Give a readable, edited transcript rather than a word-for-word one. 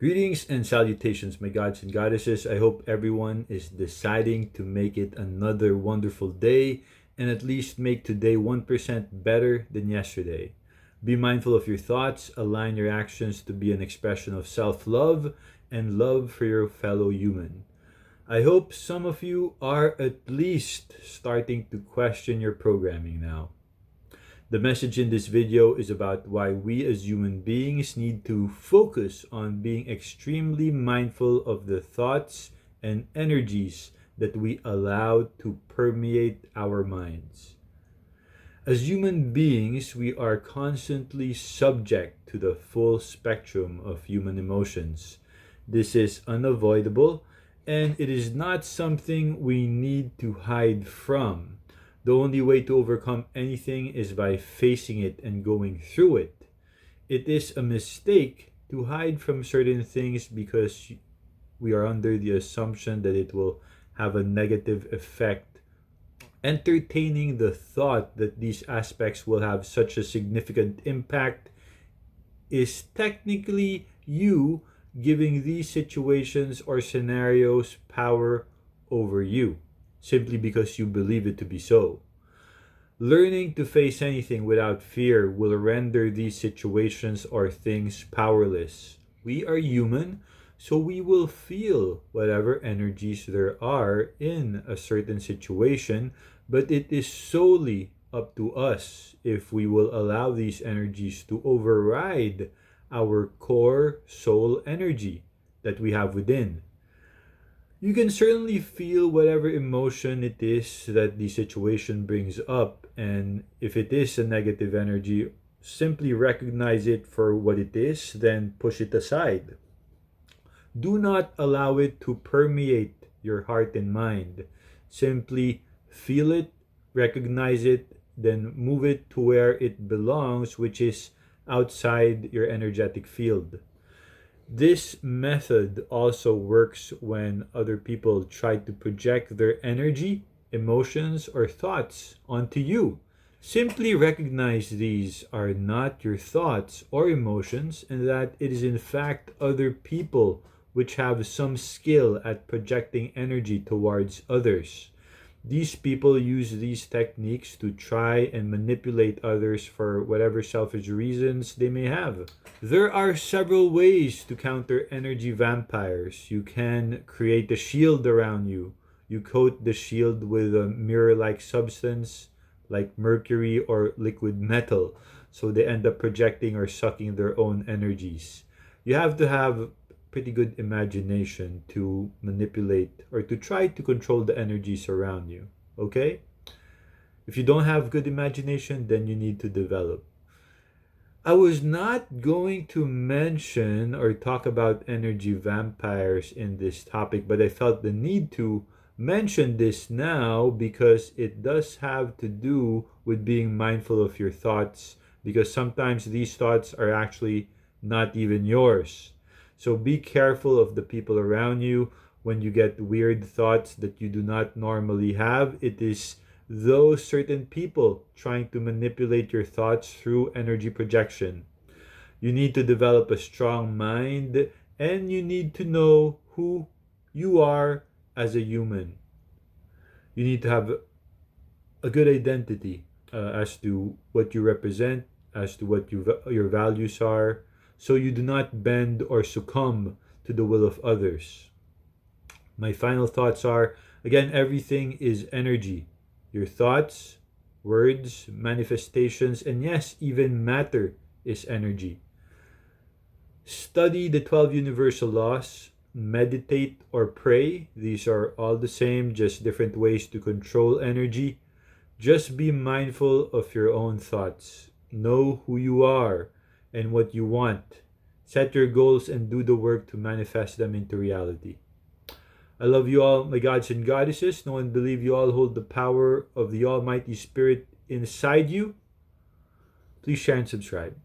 Greetings and salutations, my gods and goddesses. I hope everyone is deciding to make it another wonderful day and at least make today 1% better than yesterday. Be mindful of your thoughts, align your actions to be an expression of self love and love for your fellow human. I hope some of you are at least starting to question your programming now. The message in this video is about why we as human beings need to focus on being extremely mindful of the thoughts and energies that we allow to permeate our minds. As human beings, we are constantly subject to the full spectrum of human emotions. This is unavoidable, and it is not something we need to hide from. The only way to overcome anything is by facing it and going through it. It is a mistake to hide from certain things because we are under the assumption that it will have a negative effect. Entertaining the thought that these aspects will have such a significant impact is technically you giving these situations or scenarios power over you, simply because you believe it to be so. Learning to face anything without fear will render these situations or things powerless. We are human, so we will feel whatever energies there are in a certain situation, but it is solely up to us if we will allow these energies to override our core soul energy that we have within. You can certainly feel whatever emotion it is that the situation brings up, and if it is a negative energy, simply recognize it for what it is, then push it aside. Do not allow it to permeate your heart and mind. Simply feel it, recognize it, then move it to where it belongs, which is outside your energetic field. This method also works when other people try to project their energy, emotions, or thoughts onto you. Simply recognize these are not your thoughts or emotions and that it is in fact other people which have some skill at projecting energy towards others. These people use these techniques to try and manipulate others for whatever selfish reasons they may have. There are several ways to counter energy vampires. You can create a shield around you. You coat the shield with a mirror-like substance like mercury or liquid metal, so they end up projecting or sucking their own energies. You have to have pretty good imagination to manipulate or to try to control the energies around you, okay? If you don't have good imagination, then you need to develop. I was not going to mention or talk about energy vampires in this topic, but I felt the need to mention this now because it does have to do with being mindful of your thoughts, because sometimes these thoughts are actually not even yours. So be careful of the people around you when you get weird thoughts that you do not normally have. It is those certain people trying to manipulate your thoughts through energy projection. You need to develop a strong mind and you need to know who you are as a human. You need to have a good identity as to what you represent, as to what your values are, so you do not bend or succumb to the will of others. My final thoughts are, again, everything is energy. Your thoughts, words, manifestations, and yes, even matter is energy. Study the 12 universal laws, meditate or pray. These are all the same, just different ways to control energy. Just be mindful of your own thoughts. Know who you are and what you want. Set your goals and do the work to manifest them into reality. I love you all, my gods and goddesses. Know and believe you all hold the power of the Almighty Spirit inside you. Please share and subscribe.